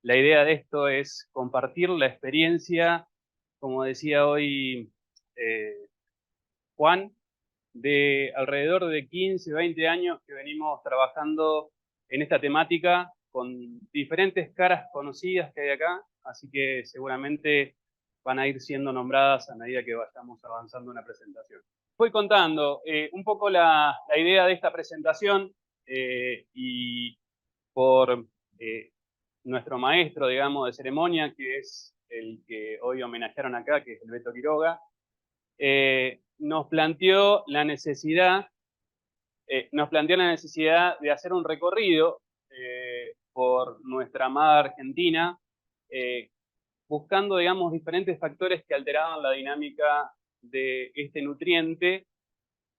la idea de esto es compartir la experiencia, como decía hoy Juan, de alrededor de 15, 20 años que venimos trabajando en esta temática con diferentes caras conocidas que hay acá, así que seguramente van a ir siendo nombradas a medida que vayamos avanzando en la presentación. Voy contando un poco la idea de esta presentación y por nuestro maestro, digamos, de ceremonia, que es el que hoy homenajearon acá, que es el Beto Quiroga, nos planteó la necesidad de hacer un recorrido por nuestra amada Argentina, buscando, digamos, diferentes factores que alteraban la dinámica de este nutriente,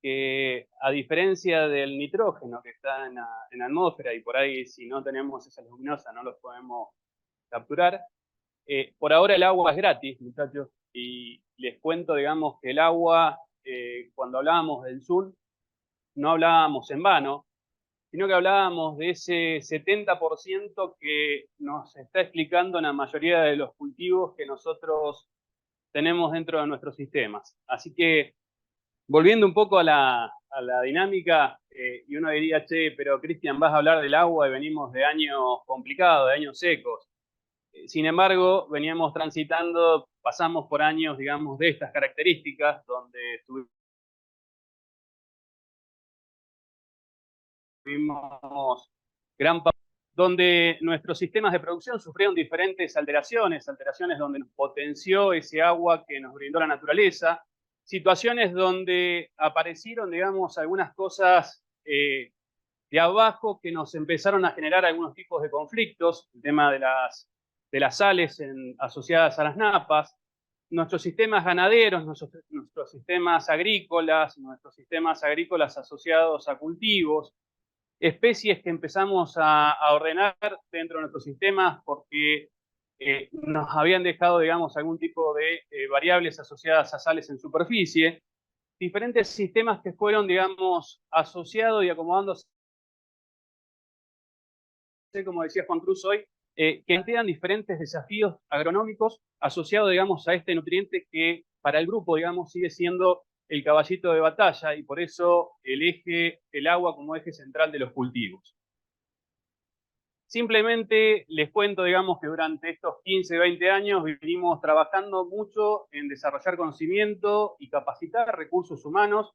que a diferencia del nitrógeno que está en la atmósfera, y por ahí si no tenemos esa luminosa no los podemos capturar, por ahora el agua es gratis, muchachos, y les cuento, digamos, que el agua, cuando hablábamos del sur, no hablábamos en vano, sino que hablábamos de ese 70% que nos está explicando la mayoría de los cultivos que nosotros tenemos dentro de nuestros sistemas. Así que, volviendo un poco a la dinámica, y uno diría, che, pero Cristian, vas a hablar del agua y venimos de años complicados, de años secos. Sin embargo, veníamos transitando, pasamos por años, digamos, de estas características, donde tuvimos gran parte, donde nuestros sistemas de producción sufrieron diferentes alteraciones donde nos potenció ese agua que nos brindó la naturaleza, situaciones donde aparecieron, digamos, algunas cosas de abajo que nos empezaron a generar algunos tipos de conflictos, el tema de las sales asociadas a las napas, nuestros sistemas ganaderos, nuestros sistemas agrícolas asociados a cultivos, especies que empezamos a ordenar dentro de nuestros sistemas porque nos habían dejado, digamos, algún tipo de variables asociadas a sales en superficie, diferentes sistemas que fueron, digamos, asociados y acomodándose, como decía Juan Cruz hoy, que plantean diferentes desafíos agronómicos asociados, digamos, a este nutriente que para el grupo, digamos, sigue siendo el caballito de batalla y por eso el agua como eje central de los cultivos. Simplemente les cuento, digamos, que durante estos 15, 20 años vinimos trabajando mucho en desarrollar conocimiento y capacitar recursos humanos,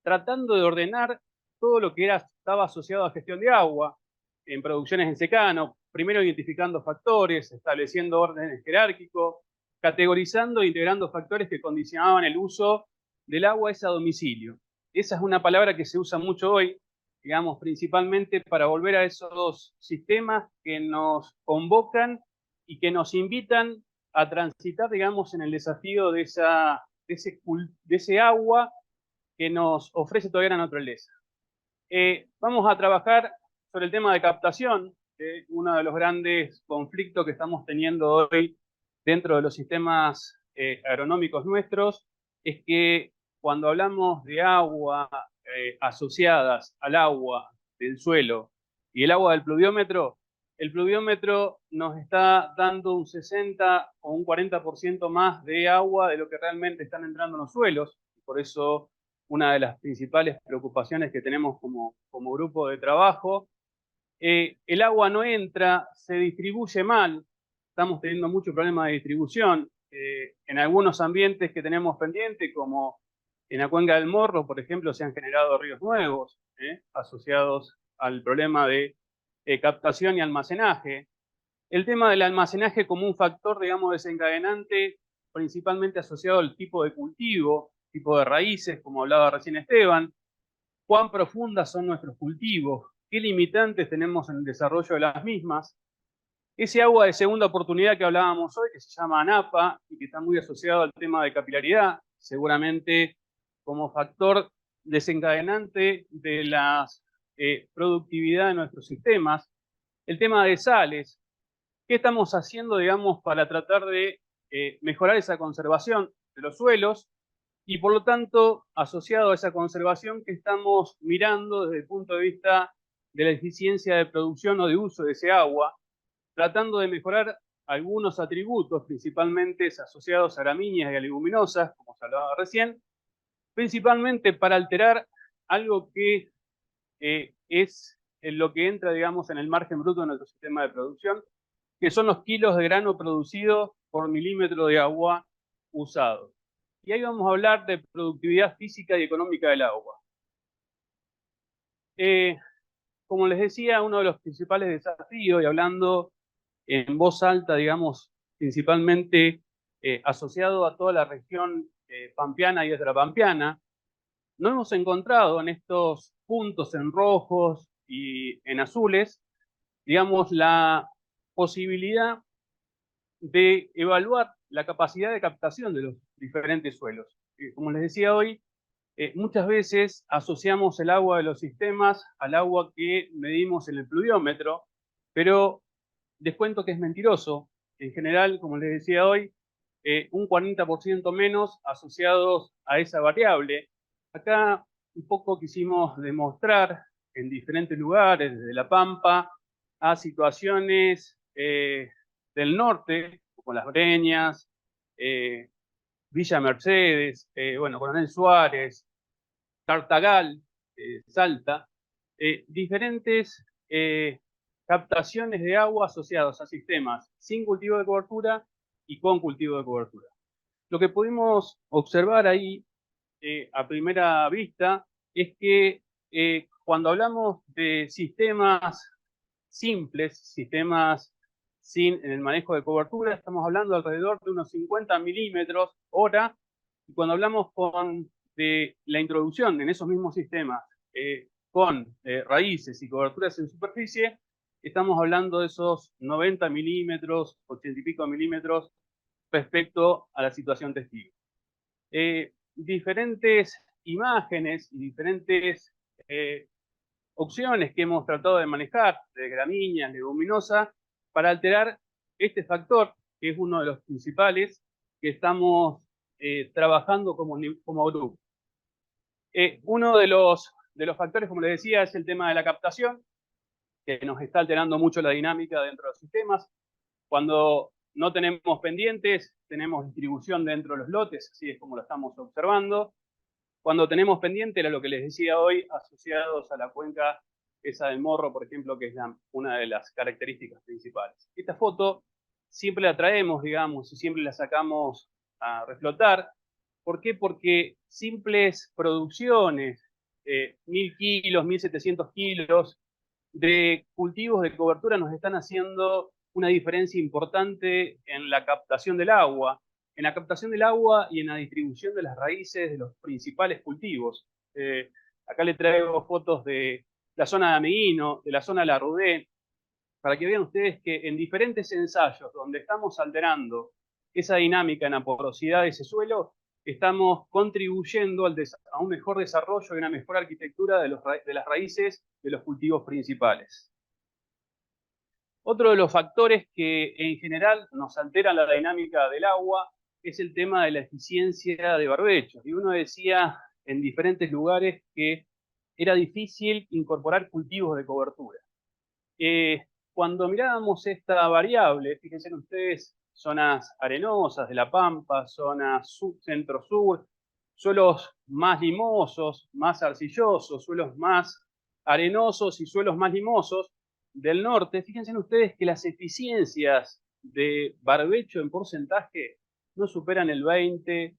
tratando de ordenar todo lo que estaba asociado a gestión de agua, en producciones en secano, primero identificando factores, estableciendo órdenes jerárquicos, categorizando e integrando factores que condicionaban el uso del agua a domicilio. Esa es una palabra que se usa mucho hoy, digamos, principalmente para volver a esos sistemas que nos convocan y que nos invitan a transitar, digamos, en el desafío de ese agua que nos ofrece todavía la naturaleza. Vamos a trabajar sobre el tema de captación, uno de los grandes conflictos que estamos teniendo hoy dentro de los sistemas agronómicos nuestros, es que cuando hablamos de agua asociadas al agua del suelo y el agua del pluviómetro, el pluviómetro nos está dando un 60 o un 40% más de agua de lo que realmente están entrando en los suelos. Por eso, una de las principales preocupaciones que tenemos como grupo de trabajo, el agua no entra, se distribuye mal, estamos teniendo mucho problema de distribución. En algunos ambientes que tenemos pendiente, como en la cuenca del Morro, por ejemplo, se han generado ríos nuevos asociados al problema de captación y almacenaje. El tema del almacenaje como un factor, digamos, desencadenante, principalmente asociado al tipo de cultivo, tipo de raíces, como hablaba recién Esteban. ¿Cuán profundas son nuestros cultivos? ¿Qué limitantes tenemos en el desarrollo de las mismas? Ese agua de segunda oportunidad que hablábamos hoy, que se llama ANAPA y que está muy asociado al tema de capilaridad, seguramente como factor desencadenante de la productividad de nuestros sistemas. El tema de sales. ¿Qué estamos haciendo, digamos, para tratar de mejorar esa conservación de los suelos? Y por lo tanto, asociado a esa conservación, que estamos mirando desde el punto de vista de la eficiencia de producción o de uso de ese agua, tratando de mejorar algunos atributos, principalmente asociados a gramíneas y a leguminosas, como se hablaba recién, principalmente para alterar algo que es en lo que entra, digamos, en el margen bruto de nuestro sistema de producción, que son los kilos de grano producido por milímetro de agua usado. Y ahí vamos a hablar de productividad física y económica del agua. Como les decía, uno de los principales desafíos, y hablando en voz alta, digamos, principalmente asociado a toda la región pampeana y extrapampeana, no hemos encontrado en estos puntos en rojos y en azules, digamos, la posibilidad de evaluar la capacidad de captación de los diferentes suelos. Como les decía hoy, muchas veces asociamos el agua de los sistemas al agua que medimos en el pluviómetro, pero les cuento que es mentiroso. En general, como les decía hoy, un 40% menos asociados a esa variable. Acá un poco quisimos demostrar en diferentes lugares, desde La Pampa a situaciones del norte, como Las Breñas, Villa Mercedes, bueno, Coronel Suárez, Tartagal, Salta, diferentes captaciones de agua asociados a sistemas sin cultivo de cobertura y con cultivo de cobertura. Lo que pudimos observar ahí a primera vista es que cuando hablamos de sistemas simples, sistemas sin en el manejo de cobertura, estamos hablando alrededor de unos 50 milímetros hora, y cuando hablamos de la introducción en esos mismos sistemas con raíces y coberturas en superficie, estamos hablando de esos 90 milímetros, 80 y pico milímetros respecto a la situación testigo. Diferentes imágenes y diferentes opciones que hemos tratado de manejar, de gramíneas, leguminosas, para alterar este factor, que es uno de los principales que estamos trabajando como grupo. Uno de los factores, como les decía, es el tema de la captación, que nos está alterando mucho la dinámica dentro de los sistemas. Cuando no tenemos pendientes, tenemos distribución dentro de los lotes, así es como lo estamos observando. Cuando tenemos pendiente, era lo que les decía hoy, asociados a la cuenca esa del Morro, por ejemplo, que es una de las características principales. Esta foto siempre la traemos, digamos, y siempre la sacamos a reflotar. ¿Por qué? Porque simples producciones, 1000 kilos, 1700 kilos de cultivos de cobertura nos están haciendo una diferencia importante en la captación del agua, y en la distribución de las raíces de los principales cultivos. Acá le traigo fotos de la zona de Ameguino, de la zona de la Rudé, para que vean ustedes que en diferentes ensayos donde estamos alterando esa dinámica en la porosidad de ese suelo, estamos contribuyendo a un mejor desarrollo y una mejor arquitectura de las raíces de los cultivos principales. Otro de los factores que en general nos alteran la dinámica del agua es el tema de la eficiencia de barbechos. Y uno decía en diferentes lugares que era difícil incorporar cultivos de cobertura. Cuando mirábamos esta variable, fíjense ustedes, zonas arenosas de La Pampa, zonas centro-sur, suelos más limosos, más arcillosos, suelos más arenosos y suelos más limosos del norte, fíjense ustedes que las eficiencias de barbecho en porcentaje no superan el 20%.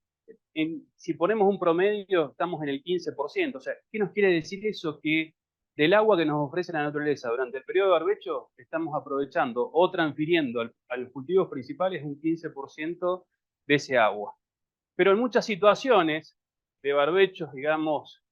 Si ponemos un promedio, estamos en el 15%. O sea, ¿qué nos quiere decir eso? Que del agua que nos ofrece la naturaleza durante el periodo de barbecho, estamos aprovechando o transfiriendo a los cultivos principales un 15% de ese agua. Pero en muchas situaciones de barbechos, digamos,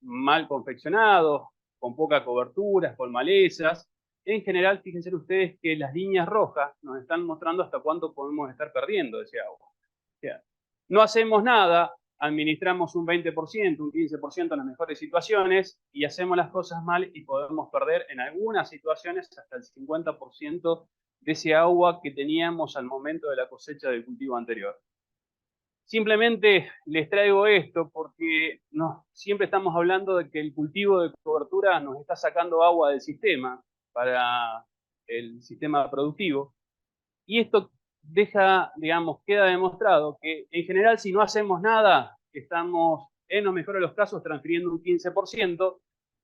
mal confeccionados, con poca cobertura, con malezas, en general, fíjense ustedes que las líneas rojas nos están mostrando hasta cuánto podemos estar perdiendo de ese agua. O sea, no hacemos nada, administramos un 20%, un 15% en las mejores situaciones y hacemos las cosas mal y podemos perder en algunas situaciones hasta el 50% de ese agua que teníamos al momento de la cosecha del cultivo anterior. Simplemente les traigo esto porque siempre estamos hablando de que el cultivo de cobertura nos está sacando agua del sistema para el sistema productivo. Y esto deja, digamos, queda demostrado que en general si no hacemos nada, estamos en los mejores de los casos transfiriendo un 15%.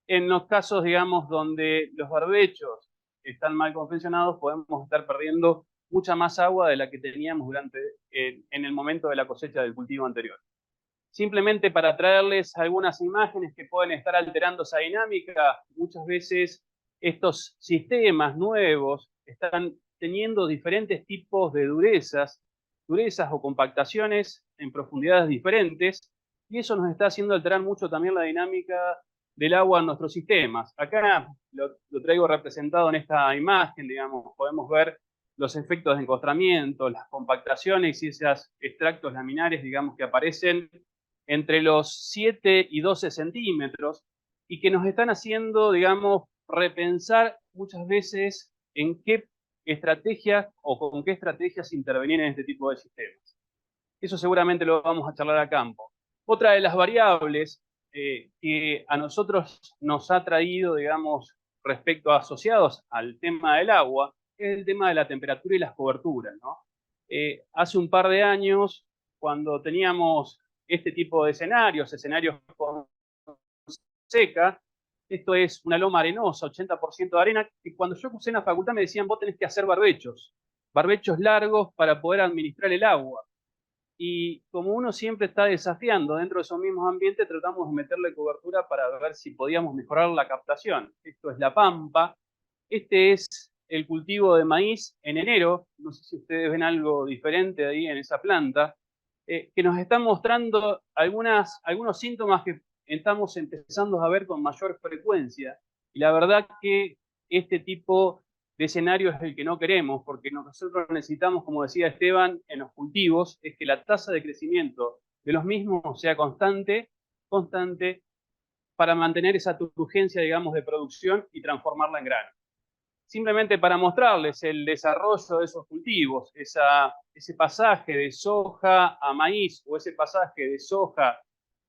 En los casos, digamos, donde los barbechos están mal confeccionados, podemos estar perdiendo mucha más agua de la que teníamos en el momento de la cosecha del cultivo anterior. Simplemente para traerles algunas imágenes que pueden estar alterando esa dinámica, muchas veces estos sistemas nuevos están teniendo diferentes tipos de durezas o compactaciones en profundidades diferentes, y eso nos está haciendo alterar mucho también la dinámica del agua en nuestros sistemas. Acá lo traigo representado en esta imagen, digamos, podemos ver los efectos de encostramiento, las compactaciones y esos extractos laminares, digamos, que aparecen entre los 7 y 12 centímetros y que nos están haciendo, digamos, repensar muchas veces en qué estrategias o con qué estrategias intervenir en este tipo de sistemas. Eso seguramente lo vamos a charlar a campo. Otra de las variables que a nosotros nos ha traído, digamos, respecto a asociados al tema del agua, es el tema de la temperatura y las coberturas, ¿no? Hace un par de años, cuando teníamos este tipo de escenarios con seca, esto es una loma arenosa, 80% de arena, y cuando yo cursé en la facultad me decían, vos tenés que hacer barbechos largos para poder administrar el agua. Y como uno siempre está desafiando dentro de esos mismos ambientes, tratamos de meterle cobertura para ver si podíamos mejorar la captación. Esto es la pampa. Este es el cultivo de maíz en enero. No sé si ustedes ven algo diferente ahí en esa planta, que nos está mostrando algunos síntomas que estamos empezando a ver con mayor frecuencia. Y la verdad que este tipo de escenario es el que no queremos, porque nosotros necesitamos, como decía Esteban, en los cultivos, es que la tasa de crecimiento de los mismos sea constante, para mantener esa turgencia, digamos, de producción y transformarla en grano. Simplemente para mostrarles el desarrollo de esos cultivos, ese pasaje de soja a maíz o ese pasaje de soja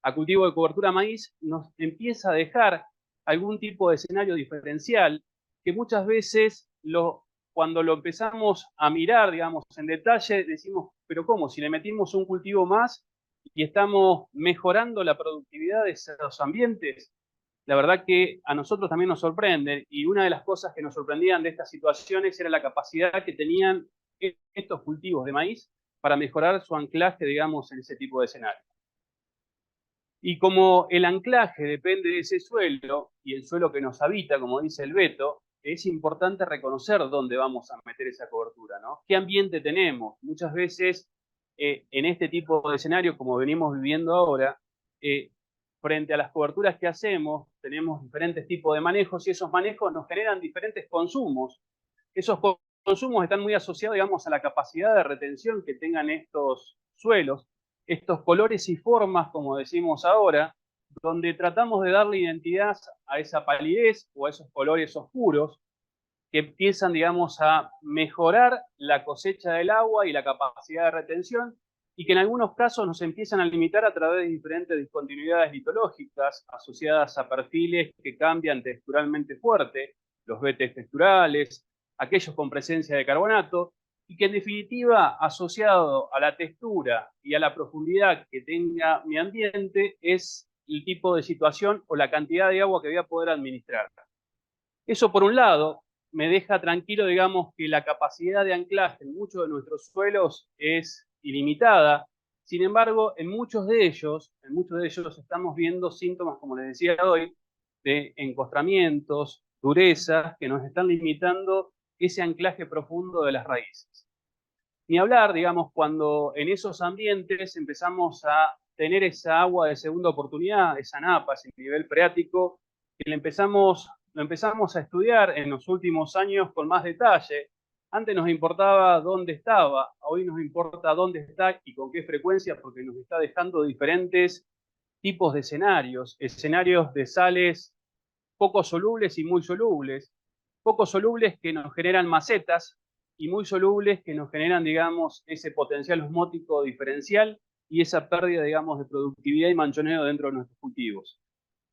a cultivo de cobertura a maíz, nos empieza a dejar algún tipo de escenario diferencial que muchas veces cuando lo empezamos a mirar, digamos, en detalle, decimos, pero ¿cómo? Si le metimos un cultivo más y estamos mejorando la productividad de esos ambientes, la verdad que a nosotros también nos sorprende, y una de las cosas que nos sorprendían de estas situaciones era la capacidad que tenían estos cultivos de maíz para mejorar su anclaje, digamos, en ese tipo de escenario. Y como el anclaje depende de ese suelo, y el suelo que nos habita, como dice el Beto, es importante reconocer dónde vamos a meter esa cobertura, ¿no? ¿Qué ambiente tenemos? Muchas veces, en este tipo de escenario, como venimos viviendo ahora, frente a las coberturas que hacemos, tenemos diferentes tipos de manejos y esos manejos nos generan diferentes consumos. Esos consumos están muy asociados, digamos, a la capacidad de retención que tengan estos suelos, estos colores y formas, como decimos ahora, donde tratamos de darle identidad a esa palidez o a esos colores oscuros que empiezan, digamos, a mejorar la cosecha del agua y la capacidad de retención, y que en algunos casos nos empiezan a limitar a través de diferentes discontinuidades litológicas asociadas a perfiles que cambian texturalmente fuerte, los vetes texturales, aquellos con presencia de carbonato, y que en definitiva, asociado a la textura y a la profundidad que tenga mi ambiente, es el tipo de situación o la cantidad de agua que voy a poder administrar. Eso, por un lado, me deja tranquilo, digamos, que la capacidad de anclaje en muchos de nuestros suelos es ilimitada. Sin embargo, en muchos de ellos estamos viendo síntomas, como les decía hoy, de encostramientos, durezas, que nos están limitando ese anclaje profundo de las raíces. Ni hablar, digamos, cuando en esos ambientes empezamos a tener esa agua de segunda oportunidad, esa napa, ese nivel freático, que lo empezamos a estudiar en los últimos años con más detalle. Antes nos importaba dónde estaba, hoy nos importa dónde está y con qué frecuencia, porque nos está dejando diferentes tipos de escenarios de sales poco solubles y muy solubles, poco solubles que nos generan macetas y muy solubles que nos generan, digamos, ese potencial osmótico diferencial y esa pérdida, digamos, de productividad y manchoneo dentro de nuestros cultivos.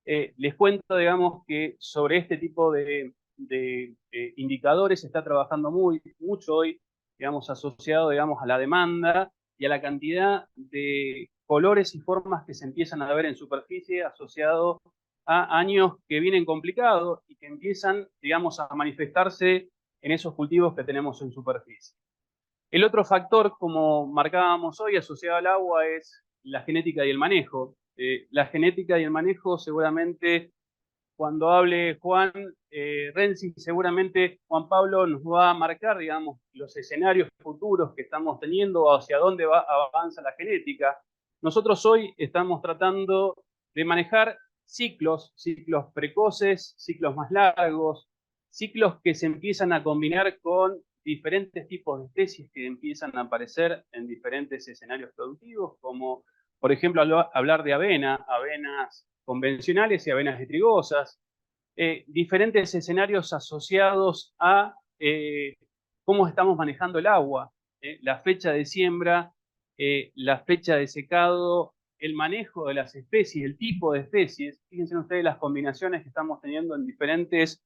Les cuento, digamos, que sobre este tipo de de indicadores se está trabajando mucho hoy, digamos, asociado, digamos, a la demanda y a la cantidad de colores y formas que se empiezan a ver en superficie asociado a años que vienen complicados y que empiezan, digamos, a manifestarse en esos cultivos que tenemos en superficie. El otro factor, como marcábamos hoy, asociado al agua, es la genética y el manejo. La genética y el manejo, seguramente, cuando hable Juan Renzi, seguramente Juan Pablo nos va a marcar, digamos, los escenarios futuros que estamos teniendo, hacia dónde avanza la genética. Nosotros hoy estamos tratando de manejar ciclos precoces, ciclos más largos, ciclos que se empiezan a combinar con diferentes tipos de especies que empiezan a aparecer en diferentes escenarios productivos, como por ejemplo hablar de avenas convencionales y avenas vitrigosas, diferentes escenarios asociados a cómo estamos manejando el agua, la fecha de siembra, la fecha de secado, el manejo de las especies, el tipo de especies. Fíjense ustedes las combinaciones que estamos teniendo en diferentes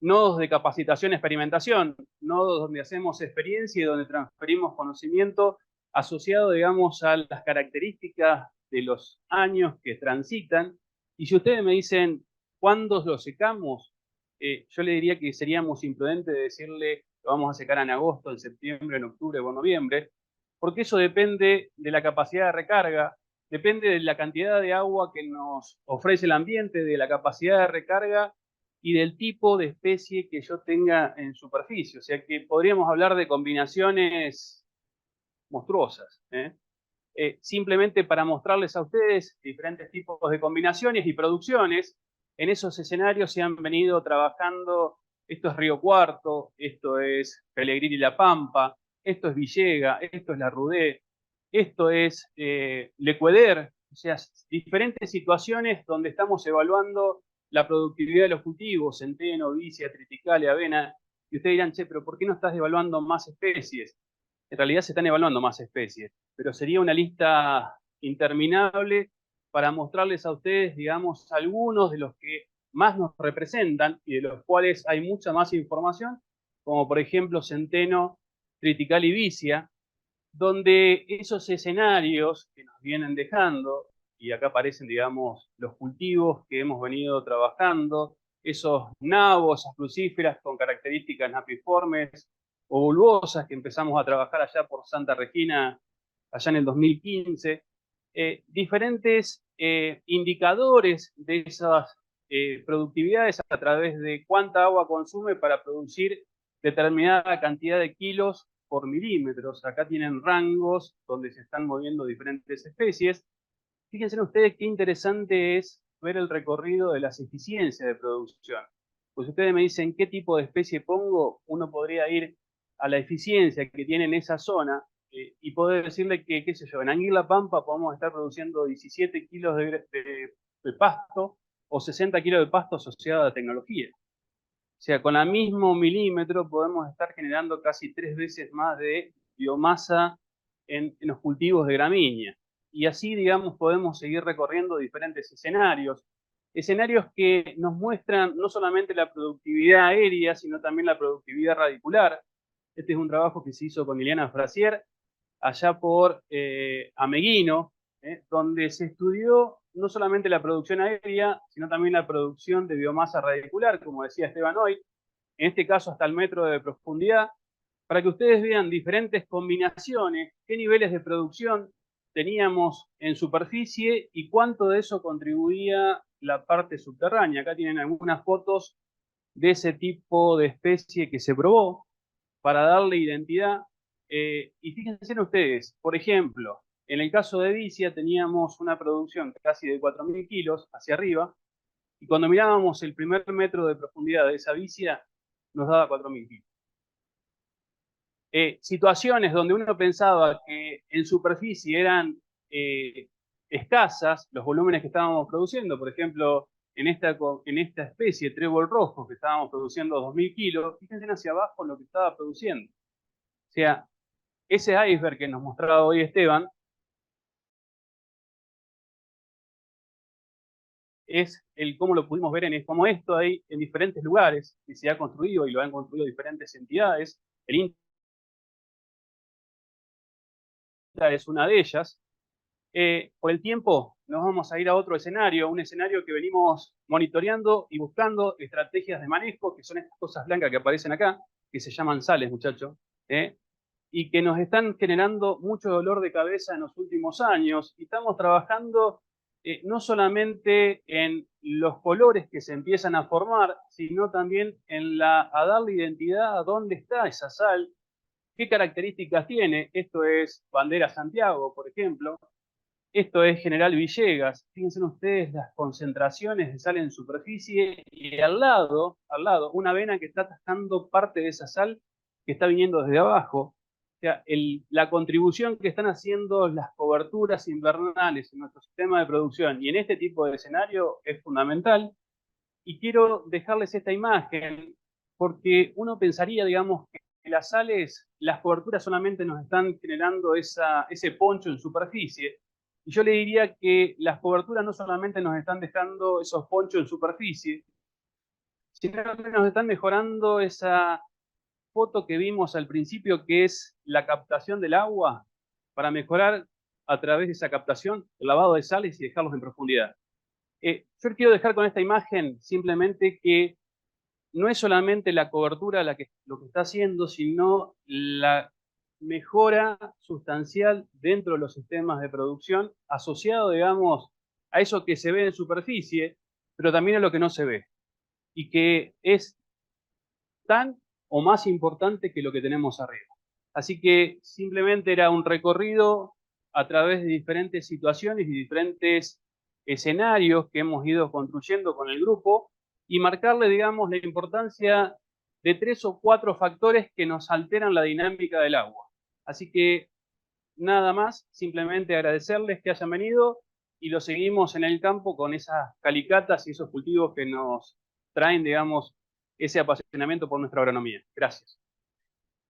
nodos de capacitación y experimentación, nodos donde hacemos experiencia y donde transferimos conocimiento asociado, digamos, a las características de los años que transitan. Y si ustedes me dicen, ¿cuándo lo secamos? Yo le diría que seríamos imprudentes de decirle lo vamos a secar en agosto, en septiembre, en octubre o en noviembre, porque eso depende de la capacidad de recarga, depende de la cantidad de agua que nos ofrece el ambiente, de la capacidad de recarga y del tipo de especie que yo tenga en superficie. O sea que podríamos hablar de combinaciones monstruosas. Simplemente para mostrarles a ustedes diferentes tipos de combinaciones y producciones. En esos escenarios se han venido trabajando, esto es Río Cuarto, esto es Pellegrini y La Pampa, esto es Villega, esto es La Rudé, esto es Lecueder, o sea, diferentes situaciones donde estamos evaluando la productividad de los cultivos, centeno, vicia, triticale, avena, y ustedes dirán, che, pero ¿por qué no estás evaluando más especies? En realidad se están evaluando más especies, pero sería una lista interminable para mostrarles a ustedes, digamos, algunos de los que más nos representan y de los cuales hay mucha más información, como por ejemplo centeno, triticale y vicia, donde esos escenarios que nos vienen dejando, y acá aparecen, digamos, los cultivos que hemos venido trabajando, esos nabos, esas crucíferas con características napiformes o bulbosas que empezamos a trabajar allá por Santa Regina, allá en el 2015, diferentes indicadores de esas productividades a través de cuánta agua consume para producir determinada cantidad de kilos por milímetros. Acá tienen rangos donde se están moviendo diferentes especies. Fíjense ustedes qué interesante es ver el recorrido de las eficiencias de producción. Pues si ustedes me dicen qué tipo de especie pongo, uno podría ir a la eficiencia que tiene en esa zona y poder decirle que, qué sé yo, en Anguila Pampa podemos estar produciendo 17 kilos de pasto o 60 kilos de pasto asociado a la tecnología. O sea, con el mismo milímetro podemos estar generando casi 3 veces más de biomasa en los cultivos de gramínea. Y así, digamos, podemos seguir recorriendo diferentes escenarios. Escenarios que nos muestran no solamente la productividad aérea, sino también la productividad radicular. Este es un trabajo que se hizo con Liliana Frasier allá por Ameguino, donde se estudió no solamente la producción aérea, sino también la producción de biomasa radicular, como decía Esteban hoy, en este caso hasta el metro de profundidad, para que ustedes vean diferentes combinaciones, qué niveles de producción teníamos en superficie y cuánto de eso contribuía la parte subterránea. Acá tienen algunas fotos de ese tipo de especie que se probó para darle identidad. Y fíjense ustedes, por ejemplo, en el caso de vicia teníamos una producción casi de 4.000 kilos hacia arriba, y cuando mirábamos el primer metro de profundidad de esa vicia, nos daba 4.000 kilos. Situaciones donde uno pensaba que en superficie eran escasas los volúmenes que estábamos produciendo, por ejemplo, en esta especie trébol rojo que estábamos produciendo 2.000 kilos, fíjense hacia abajo lo que estaba produciendo. O sea, ese iceberg que nos mostraba hoy Esteban es el cómo lo pudimos ver como esto hay en diferentes lugares que se ha construido y lo han construido diferentes entidades. El INTA es una de ellas. Por el tiempo nos vamos a ir a otro escenario, un escenario que venimos monitoreando y buscando estrategias de manejo, que son estas cosas blancas que aparecen acá, que se llaman sales, muchachos, y que nos están generando mucho dolor de cabeza en los últimos años. Y estamos trabajando no solamente en los colores que se empiezan a formar, sino también en a darle identidad a dónde está esa sal, qué características tiene. Esto es Bandera Santiago, por ejemplo. Esto es General Villegas. Fíjense ustedes las concentraciones de sal en superficie y al lado, una vena que está atajando parte de esa sal que está viniendo desde abajo. O sea, la contribución que están haciendo las coberturas invernales en nuestro sistema de producción y en este tipo de escenario es fundamental. Y quiero dejarles esta imagen porque uno pensaría, digamos, que las sales, las coberturas solamente nos están generando ese poncho en superficie. Y yo le diría que las coberturas no solamente nos están dejando esos ponchos en superficie, sino que nos están mejorando esa foto que vimos al principio, que es la captación del agua, para mejorar a través de esa captación el lavado de sales y dejarlos en profundidad. Yo quiero dejar con esta imagen simplemente que no es solamente la cobertura lo que está haciendo, sino la mejora sustancial dentro de los sistemas de producción, asociado, digamos, a eso que se ve en superficie, pero también a lo que no se ve, y que es tan o más importante que lo que tenemos arriba. Así que simplemente era un recorrido a través de diferentes situaciones y diferentes escenarios que hemos ido construyendo con el grupo y marcarle, digamos, la importancia de 3 o 4 factores que nos alteran la dinámica del agua. Así que nada más, simplemente agradecerles que hayan venido y lo seguimos en el campo con esas calicatas y esos cultivos que nos traen, digamos, ese apasionamiento por nuestra agronomía. Gracias.